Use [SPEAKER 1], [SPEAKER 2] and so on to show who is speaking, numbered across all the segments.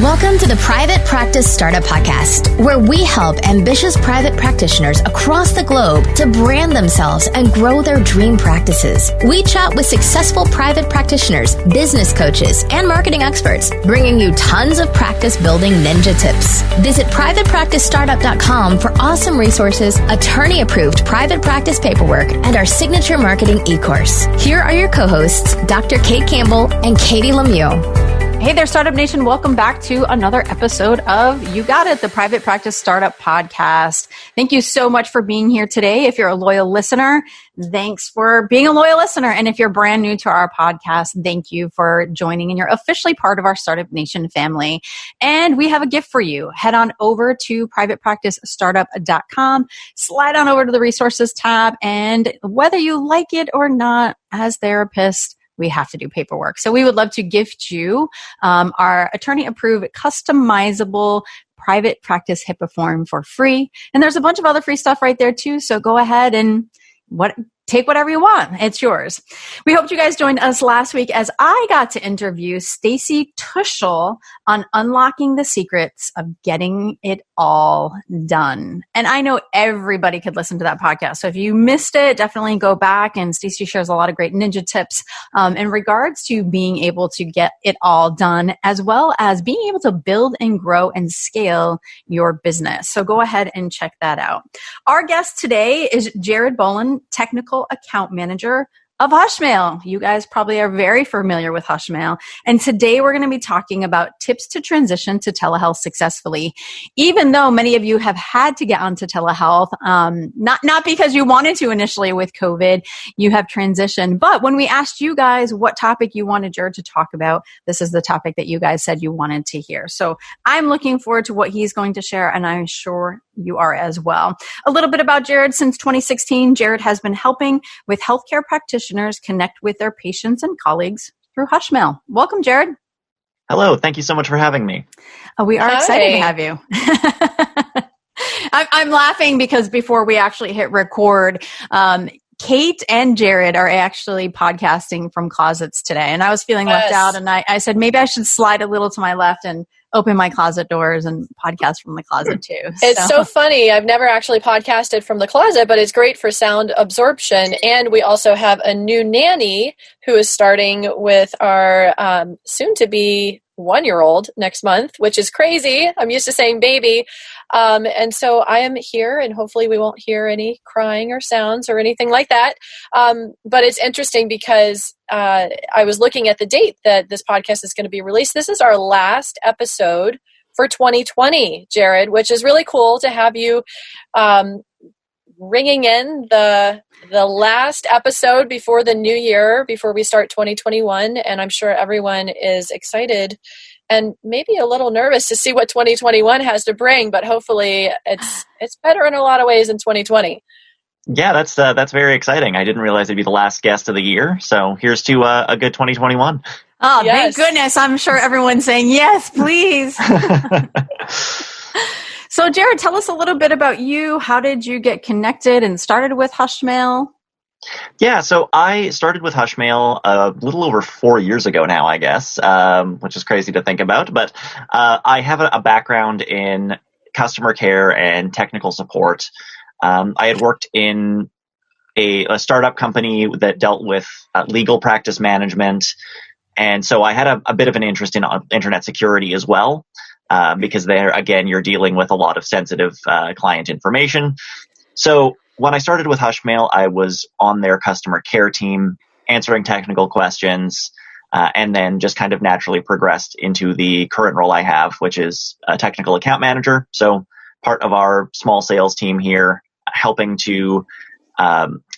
[SPEAKER 1] Welcome to the Private Practice Startup Podcast, where we help ambitious private practitioners across the globe to brand themselves and grow their dream practices. We chat with successful private practitioners, business coaches, and marketing experts, bringing you tons of practice building ninja tips. Visit privatepracticestartup.com for awesome resources, attorney-approved private practice paperwork, and our signature marketing e-course. Here are your co-hosts, Dr. Kate Campbell and Katie Lemieux.
[SPEAKER 2] Hey there, Startup Nation. Welcome back to another episode of You Got It, the Private Practice Startup Podcast. Thank you so much for being here today. If you're a loyal listener, thanks for being a loyal listener. And if you're brand new to our podcast, thank you for joining, and you're officially part of our Startup Nation family. And we have a gift for you. Head on over to privatepracticestartup.com, slide on over to the resources tab, and whether you like it or not, as therapists, we have to do paperwork. So we would love to gift you our attorney-approved, customizable private practice HIPAA form for free. And there's a bunch of other free stuff right there too. So go ahead and take whatever you want. It's yours. We hope you guys joined us last week as I got to interview Stacy Tuschl on unlocking the secrets of getting it all done. And I know everybody could listen to that podcast. So if you missed it, definitely go back. And Stacy shares a lot of great ninja tips in regards to being able to get it all done, as well as being able to build and grow and scale your business. So go ahead and check that out. Our guest today is Jared Bolen, technical account manager of Hushmail. You guys probably are very familiar with Hushmail. And today we're going to be talking about tips to transition to telehealth successfully. Even though many of you have had to get onto telehealth, not because you wanted to initially with COVID, you have transitioned. But when we asked you guys what topic you wanted Jared to talk about, this is the topic that you guys said you wanted to hear. So I'm looking forward to what he's going to share, and I'm sure you are as well. A little bit about Jared. Since 2016, Jared has been helping with healthcare practitioners connect with their patients and colleagues through Hushmail. Welcome, Jared.
[SPEAKER 3] Hello. Thank you so much for having me.
[SPEAKER 2] We are excited to have you. I'm laughing because before we actually hit record, Kate and Jared are actually podcasting from closets today. And I was feeling left out. And I said, maybe I should slide a little to my left and open my closet doors and podcast from the closet too.
[SPEAKER 4] It's so funny. I've never actually podcasted from the closet, but it's great for sound absorption. And we also have a new nanny who is starting with our soon-to-be 1-year-old next month, which is crazy. I'm used to saying baby. And so I am here, and hopefully we won't hear any crying or sounds or anything like that. But it's interesting because I was looking at the date that this podcast is going to be released. This is our last episode for 2020, Jared, which is really cool to have you ringing in the last episode before the new year, before we start 2021. And I'm sure everyone is excited and maybe a little nervous to see what 2021 has to bring, but hopefully it's better in a lot of ways than 2020.
[SPEAKER 3] Yeah, that's very exciting. I didn't realize it'd be the last guest of the year. So here's to a good 2021.
[SPEAKER 2] Oh, yes. Thank goodness. I'm sure everyone's saying, yes, please. So Jared, tell us a little bit about you. How did you get connected and started with Hushmail?
[SPEAKER 3] Yeah, so I started with Hushmail a little over 4 years ago now, I guess, which is crazy to think about. But I have a background in customer care and technical support. I had worked in a startup company that dealt with legal practice management. And so I had a bit of an interest in internet security as well, because there, again, you're dealing with a lot of sensitive client information. So when I started with Hushmail, I was on their customer care team, answering technical questions, and then just kind of naturally progressed into the current role I have, which is a technical account manager. So part of our small sales team here, helping to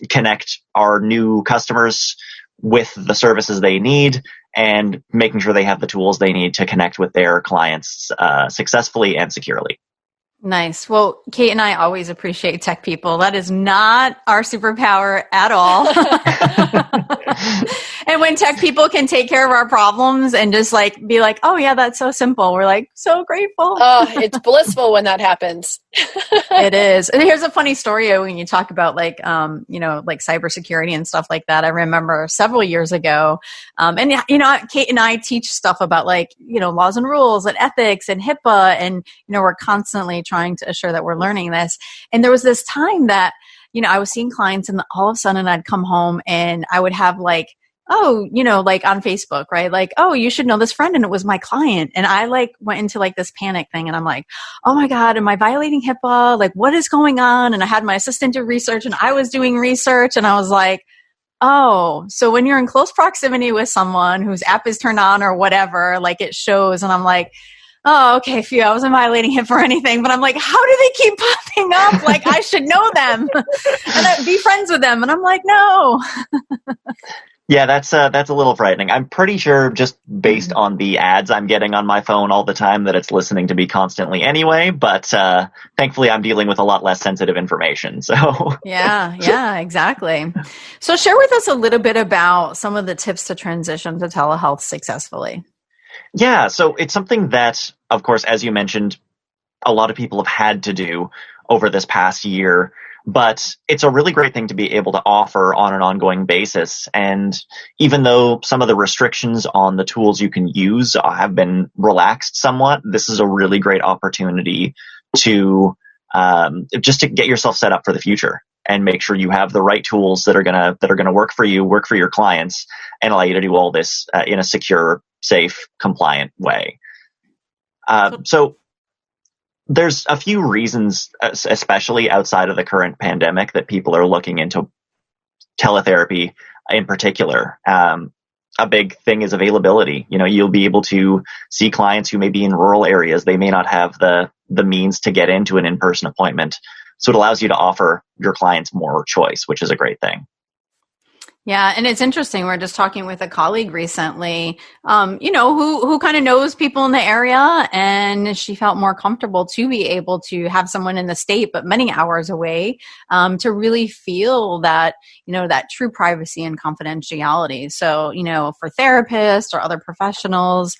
[SPEAKER 3] connect our new customers with the services they need and making sure they have the tools they need to connect with their clients successfully and securely.
[SPEAKER 2] Nice. Well, Kate and I always appreciate tech people. That is not our superpower at all. And when tech people can take care of our problems and just like be like, oh yeah, that's so simple. We're like so grateful.
[SPEAKER 4] Oh, it's blissful when that happens.
[SPEAKER 2] It is. And here's a funny story when you talk about like, like cybersecurity and stuff like that. I remember several years ago, and Kate and I teach stuff about like, laws and rules and ethics and HIPAA. And, we're constantly trying to assure that we're learning this. And there was this time that, I was seeing clients and all of a sudden I'd come home and I would have like, oh, like on Facebook, right? Like, oh, you should know this friend. And it was my client. And I like went into like this panic thing. And I'm like, oh my God, am I violating HIPAA? Like, what is going on? And I had my assistant do research and I was doing research. And I was like, oh, so when you're in close proximity with someone whose app is turned on or whatever, like it shows. And I'm like, oh, okay, phew, I wasn't violating HIPAA or anything, but I'm like, how do they keep popping up? Like, I should know them and I'd be friends with them. And I'm like, no.
[SPEAKER 3] Yeah, that's a little frightening. I'm pretty sure just based on the ads I'm getting on my phone all the time that it's listening to me constantly anyway, but thankfully I'm dealing with a lot less sensitive information. So
[SPEAKER 2] Yeah, exactly. So share with us a little bit about some of the tips to transition to telehealth successfully.
[SPEAKER 3] Yeah, so it's something that, of course, as you mentioned, a lot of people have had to do over this past year. But it's a really great thing to be able to offer on an ongoing basis. And even though some of the restrictions on the tools you can use have been relaxed somewhat, this is a really great opportunity to just to get yourself set up for the future and make sure you have the right tools that are gonna work for you, work for your clients, and allow you to do all this in a secure, safe, compliant way. So there's a few reasons, especially outside of the current pandemic, that people are looking into teletherapy in particular. A big thing is availability. You'll be able to see clients who may be in rural areas. They may not have the means to get into an in-person appointment. So it allows you to offer your clients more choice, which is a great thing.
[SPEAKER 2] Yeah. And it's interesting. We're just talking with a colleague recently, who kind of knows people in the area, and she felt more comfortable to be able to have someone in the state, but many hours away, to really feel that, that true privacy and confidentiality. So, for therapists or other professionals,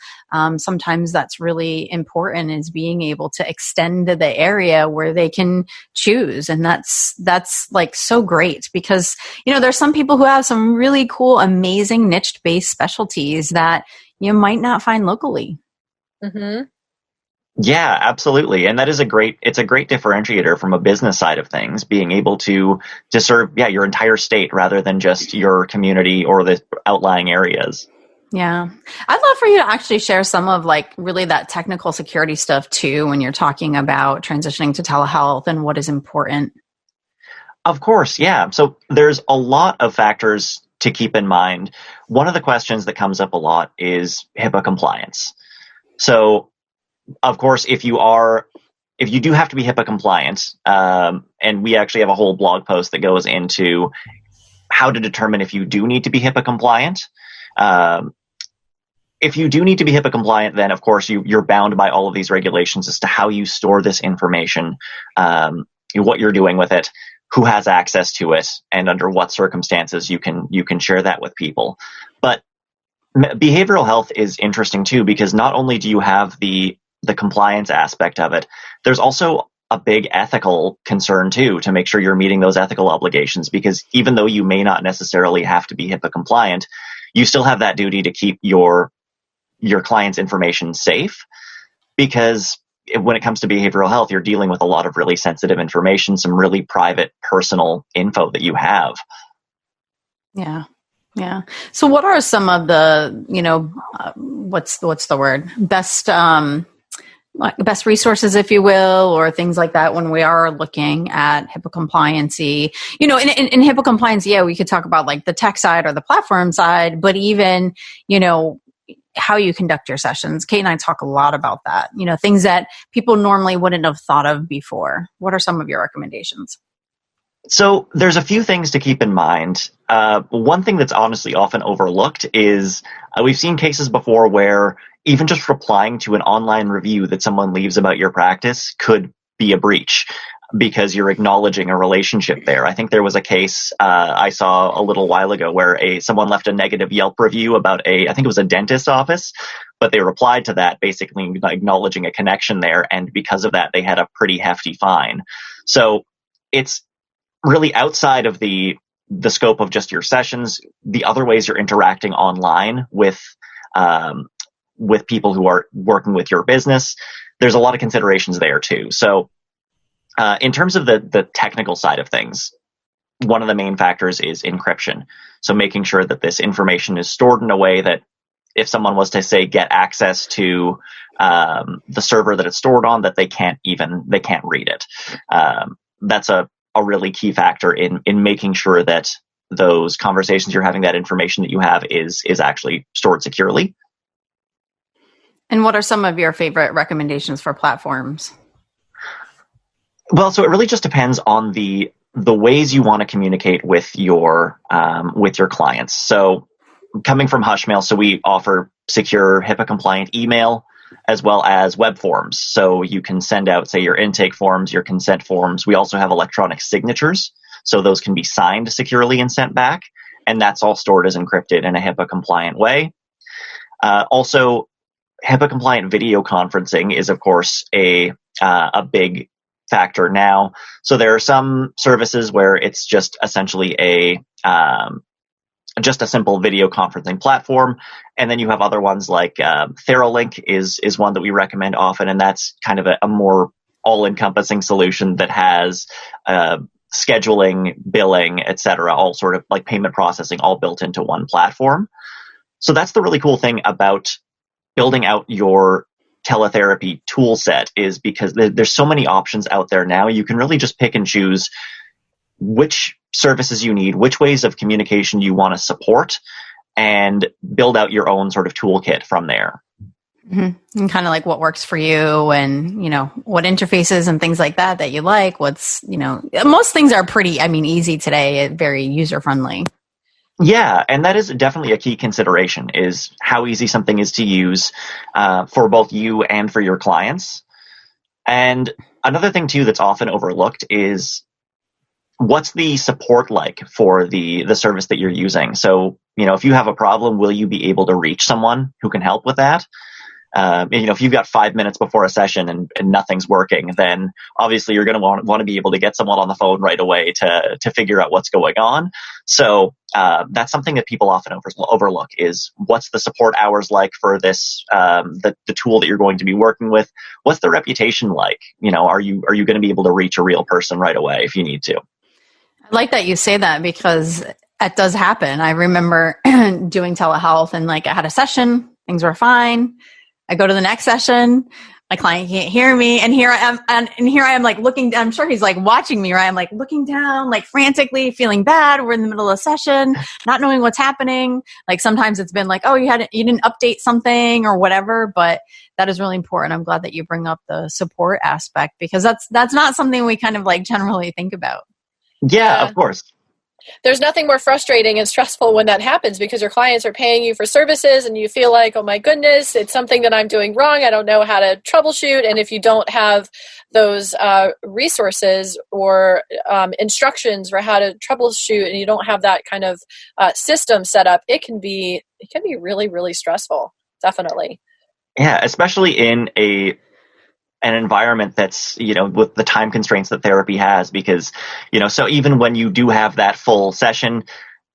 [SPEAKER 2] sometimes that's really important, is being able to extend to the area where they can choose. And that's like so great, because, there's some people who have some really cool, amazing niche-based specialties that you might not find locally.
[SPEAKER 4] Mm-hmm.
[SPEAKER 3] Yeah, absolutely. And that is it's a great differentiator from a business side of things, being able to serve, your entire state rather than just your community or the outlying areas.
[SPEAKER 2] Yeah. I'd love for you to actually share some of like really that technical security stuff too, when you're talking about transitioning to telehealth and what is important.
[SPEAKER 3] Of course, yeah. So there's a lot of factors to keep in mind. One of the questions that comes up a lot is HIPAA compliance. So, of course, if you do have to be HIPAA compliant, and we actually have a whole blog post that goes into how to determine if you do need to be HIPAA compliant. If you do need to be HIPAA compliant, then of course you're bound by all of these regulations as to how you store this information, what you're doing with it, who has access to it, and under what circumstances you can share that with people. But behavioral health is interesting too, because not only do you have the compliance aspect of it, there's also a big ethical concern too, to make sure you're meeting those ethical obligations, because even though you may not necessarily have to be HIPAA compliant, you still have that duty to keep your client's information safe, because when it comes to behavioral health, you're dealing with a lot of really sensitive information, some really private, personal info that you have.
[SPEAKER 2] Yeah. Yeah. So what are some of the, what's the word? Best resources, if you will, or things like that when we are looking at HIPAA compliancy? In HIPAA compliance, we could talk about like the tech side or the platform side, but even, how you conduct your sessions. Kate and I talk a lot about that, things that people normally wouldn't have thought of before. What are some of your recommendations?
[SPEAKER 3] So there's a few things to keep in mind. One thing that's honestly often overlooked is we've seen cases before where even just replying to an online review that someone leaves about your practice could be a breach. because you're acknowledging a relationship there. I think there was a case I saw a little while ago where someone left a negative Yelp review about I think it was a dentist's office, but they replied to that basically acknowledging a connection there, and because of that, they had a pretty hefty fine. So it's really outside of the scope of just your sessions, the other ways you're interacting online with people who are working with your business. There's a lot of considerations there too. So in terms of the technical side of things, one of the main factors is encryption. So making sure that this information is stored in a way that if someone was to say get access to the server that it's stored on, that they can't read it. That's a really key factor in making sure that those conversations you're having, that information that you have is actually stored securely.
[SPEAKER 2] And what are some of your favorite recommendations for platforms?
[SPEAKER 3] Well, so it really just depends on the ways you want to communicate with your clients. So coming from Hushmail, so we offer secure HIPAA compliant email as well as web forms. So you can send out, say, your intake forms, your consent forms. We also have electronic signatures. So those can be signed securely and sent back. And that's all stored as encrypted in a HIPAA compliant way. Also, HIPAA compliant video conferencing is, of course, a big factor now. So there are some services where it's just essentially a simple video conferencing platform. And then you have other ones like Theralink is one that we recommend often. And that's kind of a more all-encompassing solution that has scheduling, billing, et cetera, all sort of like payment processing all built into one platform. So that's the really cool thing about building out your teletherapy tool set, is because there's so many options out there now. You can really just pick and choose which services you need, which ways of communication you want to support, and build out your own sort of toolkit from there.
[SPEAKER 2] Mm-hmm. And kind of like what works for you, and, what interfaces and things like that you like. Most things are pretty, easy today, very user friendly.
[SPEAKER 3] Yeah, and that is definitely a key consideration, is how easy something is to use for both you and for your clients. And another thing, too, that's often overlooked is what's the support like for the service that you're using? So, if you have a problem, will you be able to reach someone who can help with that? If you've got 5 minutes before a session and nothing's working, then obviously you're going to want to be able to get someone on the phone right away to figure out what's going on. So that's something that people often overlook, is what's the support hours like for this, the tool that you're going to be working with? What's the reputation like? Are you going to be able to reach a real person right away if you need to?
[SPEAKER 2] I like that you say that, because it does happen. I remember doing telehealth, and I had a session, things were fine. I go to the next session, my client can't hear me, and here I am looking, I'm sure he's watching me, right? I'm looking down, frantically, feeling bad. We're in the middle of a session, not knowing what's happening. Sometimes it's been you didn't update something or whatever, but that is really important. I'm glad that you bring up the support aspect, because that's not something we kind of generally think about.
[SPEAKER 3] Yeah, of course.
[SPEAKER 4] There's nothing more frustrating and stressful when that happens, because your clients are paying you for services and you feel like, oh my goodness, it's something that I'm doing wrong. I don't know how to troubleshoot. And if you don't have those resources or instructions for how to troubleshoot, and you don't have that kind of system set up, it can be really, really stressful. Definitely.
[SPEAKER 3] Yeah, especially in an environment that's, with the time constraints that therapy has, because, so even when you do have that full session,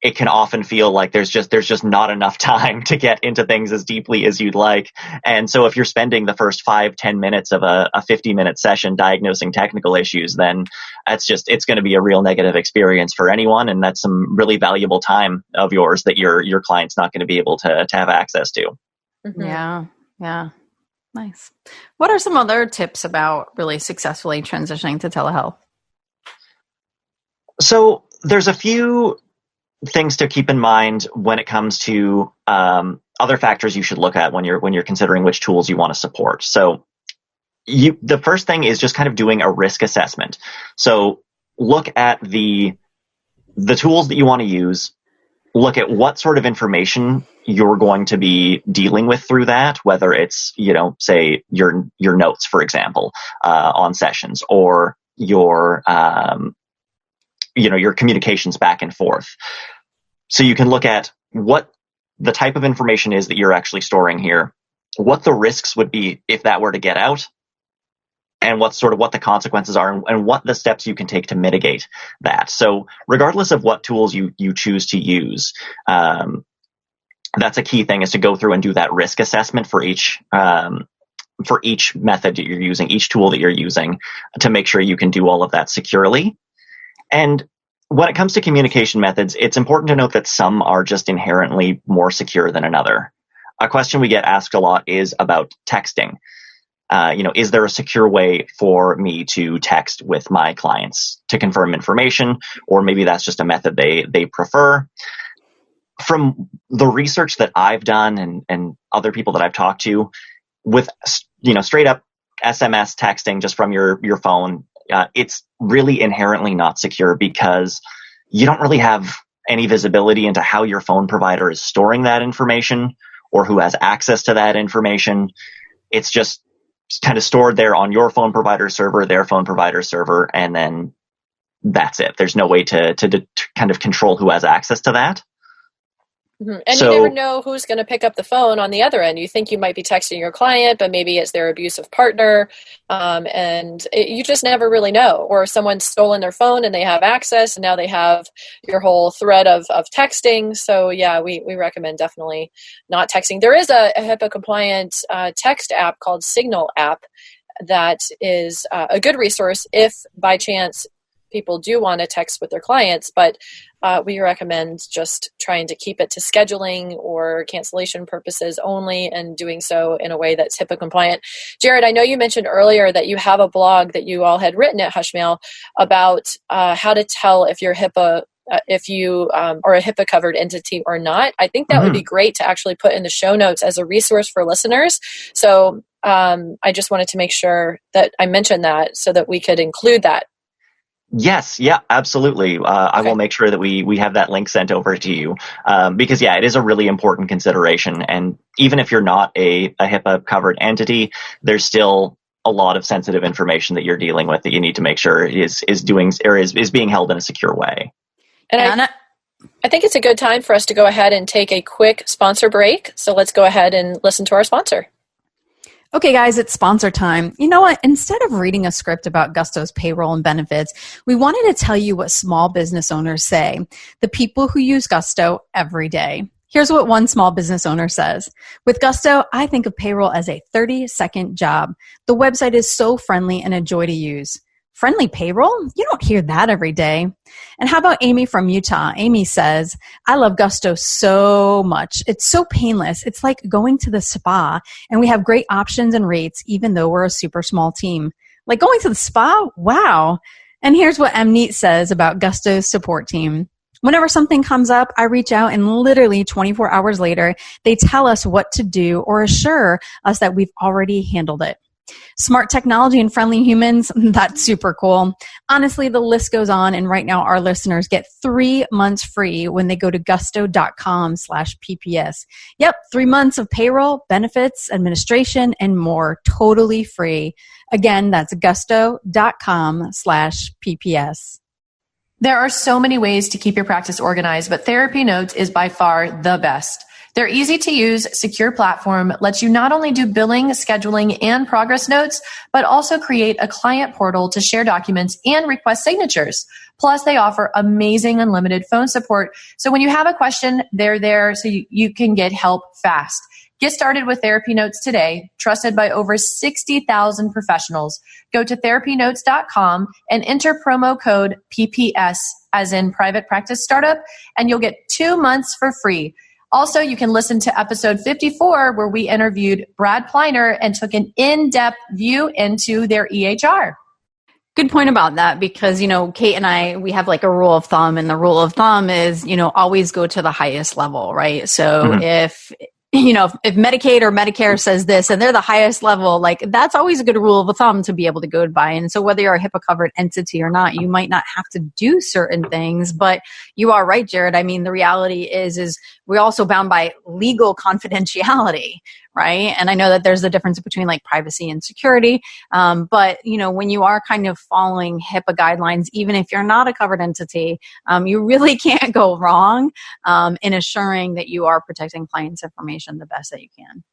[SPEAKER 3] it can often feel like there's just not enough time to get into things as deeply as you'd like. And so if you're spending the first 5-10 minutes of a 50-minute session diagnosing technical issues, then it's going to be a real negative experience for anyone. And that's some really valuable time of yours that your client's not going to be able to have access to.
[SPEAKER 4] Mm-hmm.
[SPEAKER 2] Yeah. Nice. What are some other tips about really successfully transitioning to telehealth?
[SPEAKER 3] So there's a few things to keep in mind when it comes to other factors you should look at when you're considering which tools you want to support. So the first thing is just kind of doing a risk assessment. So look at the tools that you want to use. Look at what sort of information you're going to be dealing with through that, whether it's, say your notes, for example, on sessions, or your your communications back and forth. So you can look at what the type of information is that you're actually storing here, what the risks would be if that were to get out, and what the consequences are, and what the steps you can take to mitigate that. So regardless of what tools you choose to use, that's a key thing, is to go through and do that risk assessment for each method that you're using, each tool that you're using, to make sure you can do all of that securely. And when it comes to communication methods, it's important to note that some are just inherently more secure than another. A question we get asked a lot is about texting. Is there a secure way for me to text with my clients to confirm information? Or maybe that's just a method they prefer. From the research that I've done and other people that I've talked to, with straight up SMS texting just from your phone, it's really inherently not secure, because you don't really have any visibility into how your phone provider is storing that information or who has access to that information. It's just kind of stored there on your phone provider server, their phone provider server, and then that's it. There's no way to kind of control who has access to that.
[SPEAKER 4] Mm-hmm. And you never know who's going to pick up the phone on the other end. You think you might be texting your client, but maybe it's their abusive partner. You just never really know. Or someone's stolen their phone and they have access, and now they have your whole thread of texting. So yeah, we recommend definitely not texting. There is a Hipaa compliant text app called Signal app that is a good resource if by chance people do want to text with their clients, but we recommend just trying to keep it to scheduling or cancellation purposes only, and doing so in a way that's HIPAA compliant. Jared, I know you mentioned earlier that you have a blog that you all had written at Hushmail about how to tell if you're HIPAA, if you are a HIPAA covered entity or not. I think that would be great to actually put in the show notes as a resource for listeners. So I just wanted to make sure that I mentioned that so that we could include that.
[SPEAKER 3] Yes. Yeah, absolutely. I will make sure that we have that link sent over to you, because it is a really important consideration. And even if you're not a HIPAA covered entity, there's still a lot of sensitive information that you're dealing with that you need to make sure is being held in a secure way.
[SPEAKER 4] And I think it's a good time for us to go ahead and take a quick sponsor break. So let's go ahead and listen to our sponsor.
[SPEAKER 2] Okay, guys, it's sponsor time. You know what? Instead of reading a script about Gusto's payroll and benefits, we wanted to tell you what small business owners say, the people who use Gusto every day. Here's what one small business owner says. With Gusto, I think of payroll as a 30-second job. The website is so friendly and a joy to use. Friendly payroll? You don't hear that every day. And how about Amy from Utah? Amy says, I love Gusto so much. It's so painless. It's like going to the spa, and we have great options and rates even though we're a super small team. Like going to the spa? Wow. And here's what Mneet says about Gusto's support team. Whenever something comes up, I reach out and literally 24 hours later, they tell us what to do or assure us that we've already handled it. Smart technology and friendly humans, that's super cool. Honestly, the list goes on, and right now our listeners get 3 months free when they go to gusto.com/PPS. Yep, 3 months of payroll, benefits, administration, and more, totally free. Again, that's gusto.com/PPS.
[SPEAKER 5] There are so many ways to keep your practice organized, but Therapy Notes is by far the best. Their easy-to-use, secure platform lets you not only do billing, scheduling, and progress notes, but also create a client portal to share documents and request signatures. Plus, they offer amazing unlimited phone support. So when you have a question, they're there so you can get help fast. Get started with Therapy Notes today, trusted by over 60,000 professionals. Go to therapynotes.com and enter promo code PPS, as in Private Practice Startup, and you'll get 2 months for free. Also, you can listen to episode 54, where we interviewed Brad Pliner and took an in-depth view into their EHR.
[SPEAKER 2] Good point about that, because, Kate and I, we have like a rule of thumb, and the rule of thumb is, always go to the highest level, right? So if Medicaid or Medicare says this and they're the highest level, like that's always a good rule of thumb to be able to go by. And so whether you're a HIPAA covered entity or not, you might not have to do certain things, but you are right, Jared. I mean, the reality is we're also bound by legal confidentiality, right? And I know that there's a difference between like privacy and security. But, when you are kind of following HIPAA guidelines, even if you're not a covered entity, you really can't go wrong in assuring that you are protecting clients' information the best that you can.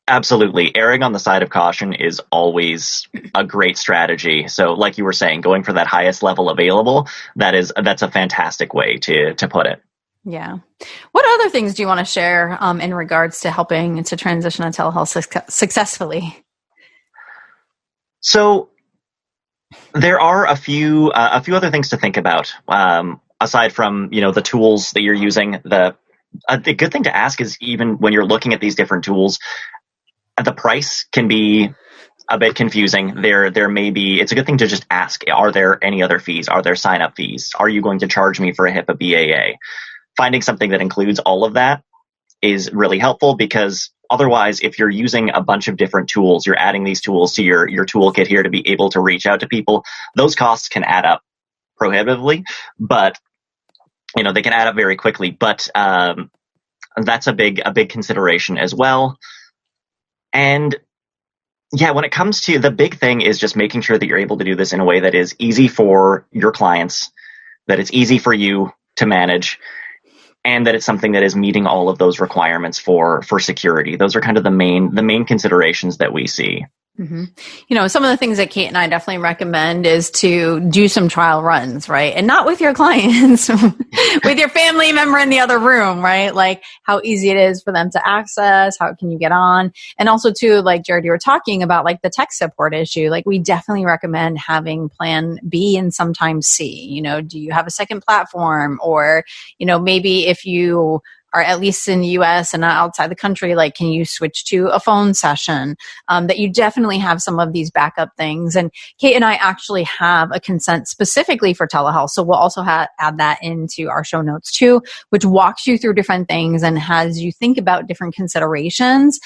[SPEAKER 3] Absolutely. Erring on the side of caution is always a great strategy. So like you were saying, going for that highest level available, that's a fantastic way to put it.
[SPEAKER 2] Yeah. What other things do you want to share in regards to helping to transition to telehealth successfully?
[SPEAKER 3] So there are a few other things to think about aside from the tools that you're using. The good thing to ask is, even when you're looking at these different tools, the price can be a bit confusing. There may be. It's a good thing to just ask: are there any other fees? Are there sign up fees? Are you going to charge me for a HIPAA BAA? Finding something that includes all of that is really helpful, because otherwise, if you're using a bunch of different tools, you're adding these tools to your toolkit here to be able to reach out to people. Those costs can add up prohibitively, but they can add up very quickly. But that's a big consideration as well. And yeah, when it comes to the big thing is just making sure that you're able to do this in a way that is easy for your clients, that it's easy for you to manage, and that it's something that is meeting all of those requirements for security. Those are kind of the main considerations that we see.
[SPEAKER 2] Mm-hmm. Some of the things that Kate and I definitely recommend is to do some trial runs, right? And not with your clients, with your family member in the other room, right? Like how easy it is for them to access, how can you get on? And also too, like Jared, you were talking about like the tech support issue. Like we definitely recommend having plan B and sometimes C. Do you have a second platform? Or, maybe if you are at least in the US and not outside the country, like, can you switch to a phone session? That you definitely have some of these backup things. And Kate and I actually have a consent specifically for telehealth. So we'll also add that into our show notes too, which walks you through different things and has you think about different considerations.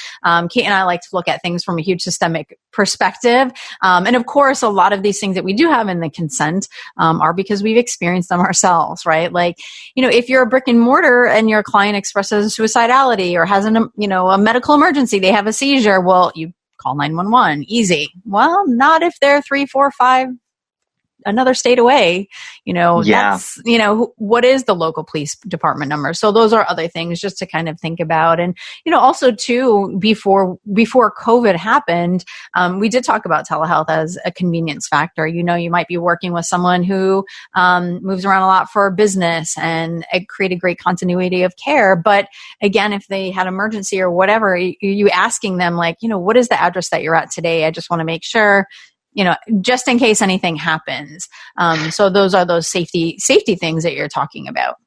[SPEAKER 2] Kate and I like to look at things from a huge systemic perspective. And of course, a lot of these things that we do have in the consent are because we've experienced them ourselves, right? Like, if you're a brick and mortar and your client expresses suicidality or has a medical emergency, they have a seizure, well, you call 911, easy. Well, not if they're 3, 4, 5 another state away. That's what is the local police department number? So those are other things just to kind of think about. And also too, before COVID happened, we did talk about telehealth as a convenience factor. You might be working with someone who moves around a lot for business and create a great continuity of care. But again, if they had emergency or whatever, you asking them like, what is the address that you're at today? I just want to make sure, just in case anything happens. So those are those safety things that you're talking about.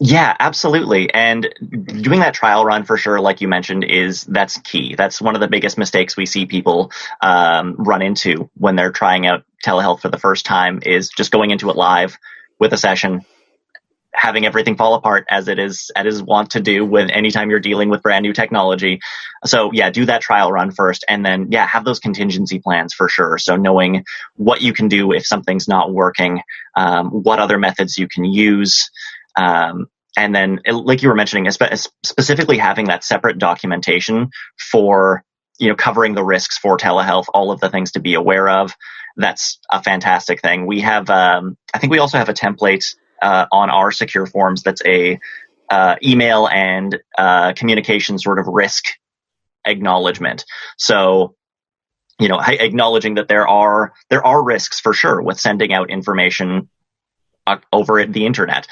[SPEAKER 3] Yeah, absolutely. And doing that trial run for sure, like you mentioned, that's key. That's one of the biggest mistakes we see people run into when they're trying out telehealth for the first time, is just going into it live with a session, having everything fall apart as it is wont to do with anytime you're dealing with brand new technology. So yeah, do that trial run first, and then have those contingency plans for sure. So knowing what you can do if something's not working, what other methods you can use, and then like you were mentioning, specifically having that separate documentation for covering the risks for telehealth, all of the things to be aware of. That's a fantastic thing. We have, I think we also have a template on our secure forms that's a email and communication sort of risk acknowledgement. So, acknowledging that there are risks for sure with sending out information over the internet,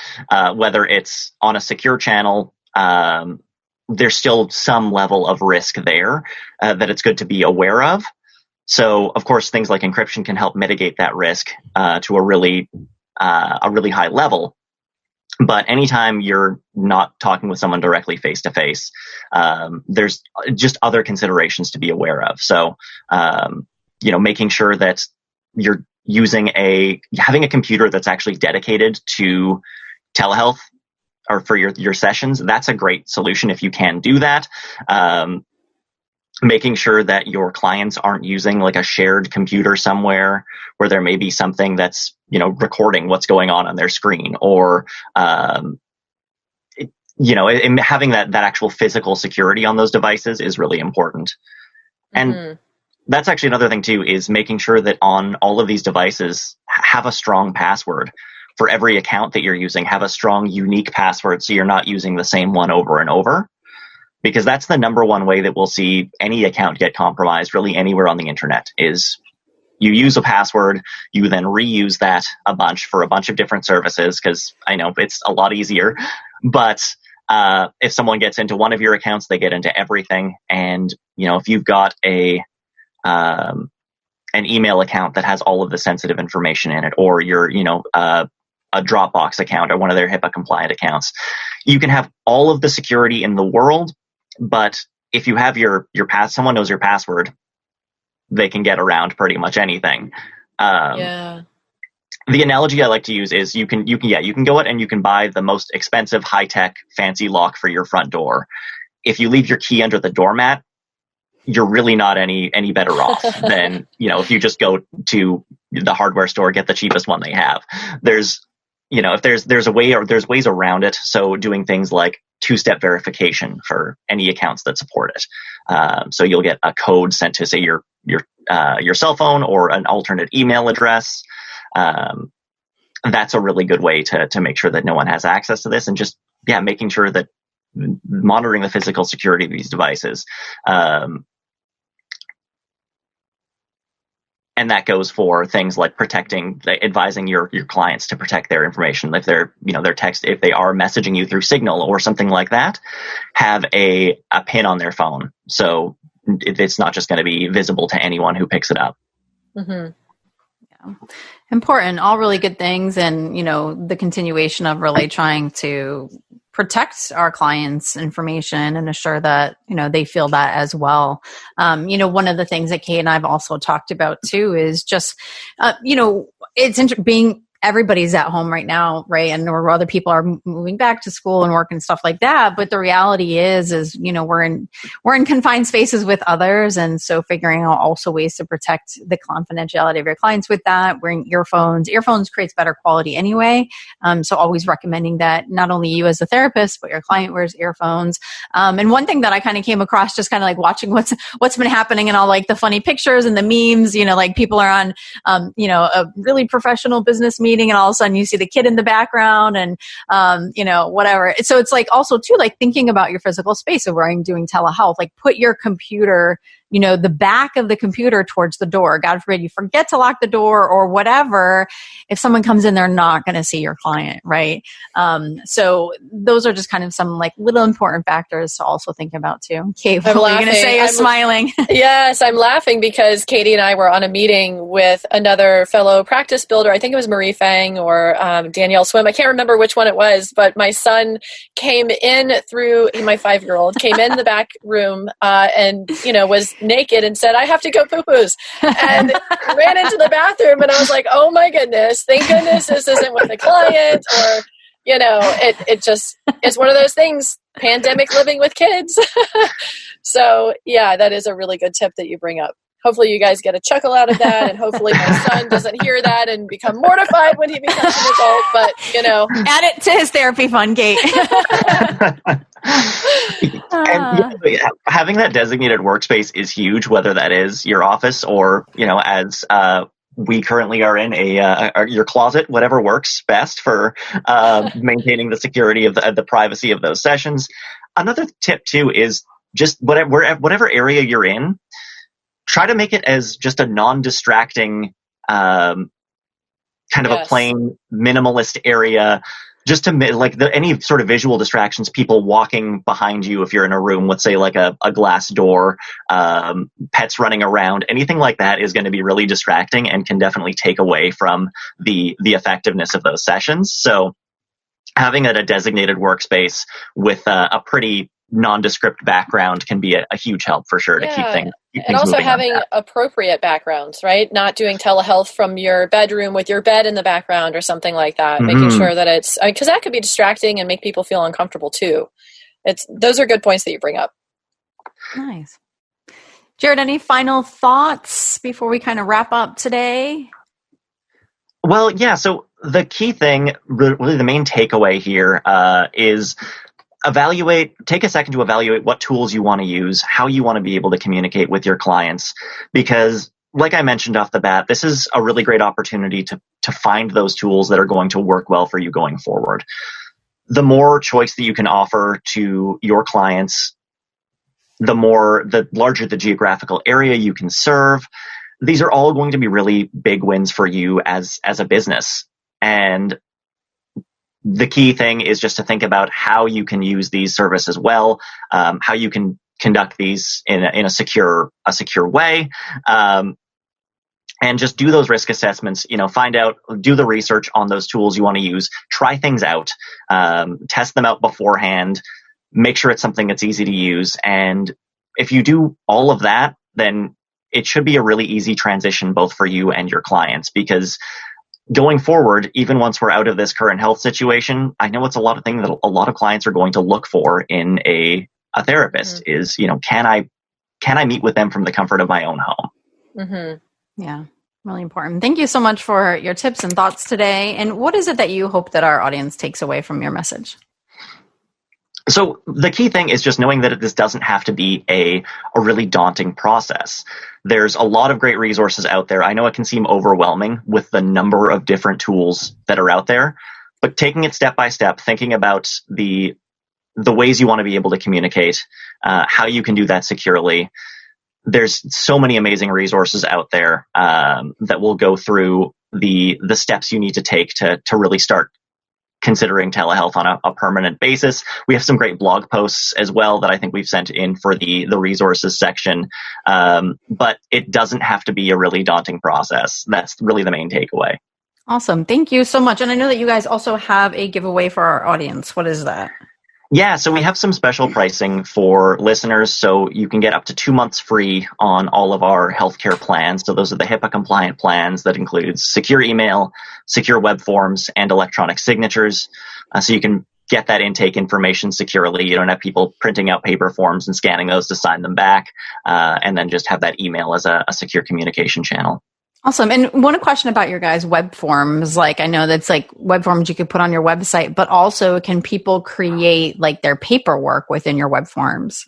[SPEAKER 3] whether it's on a secure channel. There's still some level of risk there that it's good to be aware of. So, of course, things like encryption can help mitigate that risk to a really high level. But anytime you're not talking with someone directly face to face, there's just other considerations to be aware of. So, making sure that you're having a computer that's actually dedicated to telehealth or for your sessions, that's a great solution if you can do that. Making sure that your clients aren't using like a shared computer somewhere where there may be something that's, recording what's going on their screen, or having that actual physical security on those devices is really important. And that's actually another thing too, is making sure that on all of these devices have a strong password for every account that you're using. Have a strong, unique password so you're not using the same one over and over, because that's the number one way that we'll see any account get compromised really anywhere on the internet. Is you use a password, you then reuse that a bunch for a bunch of different services, because I know it's a lot easier. But if someone gets into one of your accounts, they get into everything. And if you've got an email account that has all of the sensitive information in it, or your, a Dropbox account or one of their Hipaa compliant accounts, you can have all of the security in the world. But if you have someone knows your password, they can get around pretty much anything. The analogy I like to use is you can go out and you can buy the most expensive, high-tech, fancy lock for your front door. If you leave your key under the doormat, you're really not any better off than, if you just go to the hardware store, get the cheapest one they have. There's there's ways around it. So doing things like two-step verification for any accounts that support it. So you'll get a code sent to, say, your cell phone or an alternate email address. That's a really good way to make sure that no one has access to this, and just making sure that monitoring the physical security of these devices. And that goes for things like advising your clients to protect their information. If they're, if they are messaging you through Signal or something like that, have a pin on their phone. So it's not just going to be visible to anyone who picks it up.
[SPEAKER 2] Mm-hmm. Yeah. Important, all really good things. And, the continuation of really trying to protect our clients' information and assure that, they feel that as well. One of the things that Kate and I've also talked about too is just, it's being everybody's at home right now, right? And or other people are moving back to school and work and stuff like that. But the reality is, we're in confined spaces with others. And so figuring out also ways to protect the confidentiality of your clients with that, wearing earphones. Earphones creates better quality anyway. So always recommending that not only you as a therapist, but your client wears earphones. And one thing that I kind of came across just kind of like watching what's been happening and all like the funny pictures and the memes, like people are on, a really professional business meeting, and all of a sudden you see the kid in the background and, whatever. So it's like also too, like thinking about your physical space. So where I'm doing telehealth, like put your computer, the back of the computer towards the door. God forbid you forget to lock the door or whatever. If someone comes in, they're not going to see your client, right? So those are just kind of some like little important factors to also think about too. Kate, what were you going to say? You're smiling.
[SPEAKER 4] Yes, I'm laughing because Katie and I were on a meeting with another fellow practice builder. I think it was Marie Fang or Danielle Swim. I can't remember which one it was, but my son came in my 5-year-old came in the back room and, was naked and said, "I have to go poo-poos," and ran into the bathroom. And I was like, oh my goodness, thank goodness this isn't with a client, or, it just is one of those things, pandemic living with kids. So yeah, that is a really good tip that you bring up. Hopefully you guys get a chuckle out of that, and hopefully my son doesn't hear that and become mortified when he becomes an adult, but
[SPEAKER 2] add it to his therapy fund, Kate.
[SPEAKER 3] And having that designated workspace is huge, whether that is your office or, as we currently are in your closet, whatever works best for maintaining the security of the privacy of those sessions. Another tip too is just whatever area you're in, try to make it as just a non-distracting, kind of a plain minimalist area, just to any sort of visual distractions, people walking behind you if you're in a room with, say, like a glass door, pets running around, anything like that is going to be really distracting and can definitely take away from the effectiveness of those sessions. So having a designated workspace with a pretty nondescript background can be a huge help for sure to keep things
[SPEAKER 4] and also having
[SPEAKER 3] on
[SPEAKER 4] appropriate backgrounds, right? Not doing telehealth from your bedroom with your bed in the background or something like that. Mm-hmm. Making sure that it's, because that could be distracting and make people feel uncomfortable too. Those are good points that you bring up.
[SPEAKER 2] Nice. Jared, any final thoughts before we kind of wrap up today?
[SPEAKER 3] Well, yeah. So the key thing, really the main takeaway here is take a second to evaluate what tools you want to use, how you want to be able to communicate with your clients, because like I mentioned off the bat, this is a really great opportunity to find those tools that are going to work well for you going forward. The more choice that you can offer to your clients, the larger the geographical area you can serve. These are all going to be really big wins for you as a business. And the key thing is just to think about how you can use these services well, how you can conduct these in a secure way, and just do those risk assessments. Do the research on those tools you want to use. Try things out, test them out beforehand. Make sure it's something that's easy to use. And if you do all of that, then it should be a really easy transition both for you and your clients, because going forward, even once we're out of this current health situation, I know it's a lot of things that a lot of clients are going to look for in a therapist is, can I meet with them from the comfort of my own home?
[SPEAKER 2] Mm-hmm. Yeah, really important. Thank you so much for your tips and thoughts today. And what is it that you hope that our audience takes away from your message?
[SPEAKER 3] So the key thing is just knowing that this doesn't have to be a really daunting process. There's a lot of great resources out there. I know it can seem overwhelming with the number of different tools that are out there, but taking it step by step, thinking about the ways you want to be able to communicate, how you can do that securely. There's so many amazing resources out there that will go through the steps you need to take to really start considering telehealth on a permanent basis. We have some great blog posts as well that I think we've sent in for the resources section. But it doesn't have to be a really daunting process. That's really the main takeaway.
[SPEAKER 2] Awesome. Thank you so much. And I know that you guys also have a giveaway for our audience. What is that?
[SPEAKER 3] Yeah, so we have some special pricing for listeners. So you can get up to 2 months free on all of our healthcare plans. So those are the Hipaa compliant plans that includes secure email, secure web forms, and electronic signatures. So you can get that intake information securely. You don't have people printing out paper forms and scanning those to sign them back, and then just have that email as a secure communication channel.
[SPEAKER 2] Awesome. And one question about your guys' web forms. Like, I know that's like web forms you could put on your website, but also can people create like their paperwork within your web forms?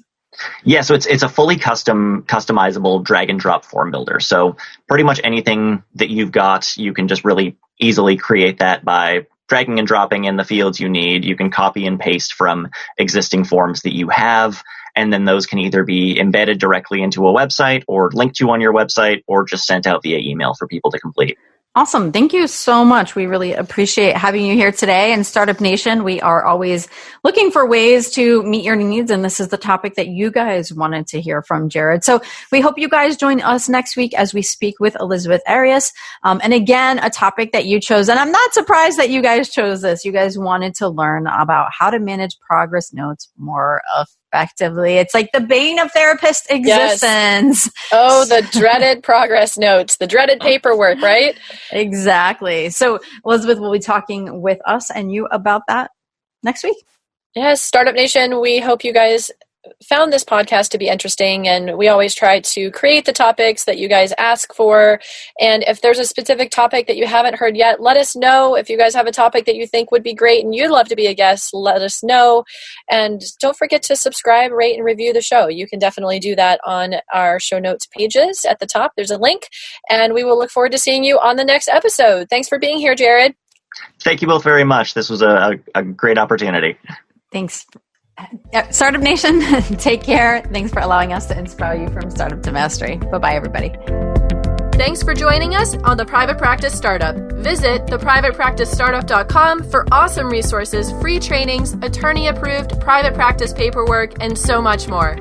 [SPEAKER 3] Yeah, so it's a fully customizable drag and drop form builder. So pretty much anything that you've got, you can just really easily create that by dragging and dropping in the fields you need. You can copy and paste from existing forms that you have. And then those can either be embedded directly into a website or linked to on your website or just sent out via email for people to complete.
[SPEAKER 2] Awesome. Thank you so much. We really appreciate having you here today. And Startup Nation, we are always looking for ways to meet your needs. And this is the topic that you guys wanted to hear from Jared. So we hope you guys join us next week as we speak with Elizabeth Arias. And again, a topic that you chose. And I'm not surprised that you guys chose this. You guys wanted to learn about how to manage progress notes more effectively. It's like the bane of therapist existence.
[SPEAKER 4] Yes. Oh, the dreaded progress notes, the dreaded paperwork, right?
[SPEAKER 2] Exactly. So Elizabeth will be talking with us and you about that next week.
[SPEAKER 4] Yes, Startup Nation, we hope you guys found this podcast to be interesting, and we always try to create the topics that you guys ask for. And if there's a specific topic that you haven't heard yet, let us know. If you guys have a topic that you think would be great and you'd love to be a guest, let us know. And don't forget to subscribe, rate, and review the show. You can definitely do that on our show notes pages at the top. There's a link, and we will look forward to seeing you on the next episode. Thanks for being here, Jared.
[SPEAKER 3] Thank you both very much. This was a great opportunity.
[SPEAKER 2] Thanks. Startup Nation, take care. Thanks for allowing us to inspire you from startup to mastery. Bye-bye, everybody.
[SPEAKER 5] Thanks for joining us on The Private Practice Startup. Visit theprivatepracticestartup.com for awesome resources, free trainings, attorney-approved private practice paperwork, and so much more.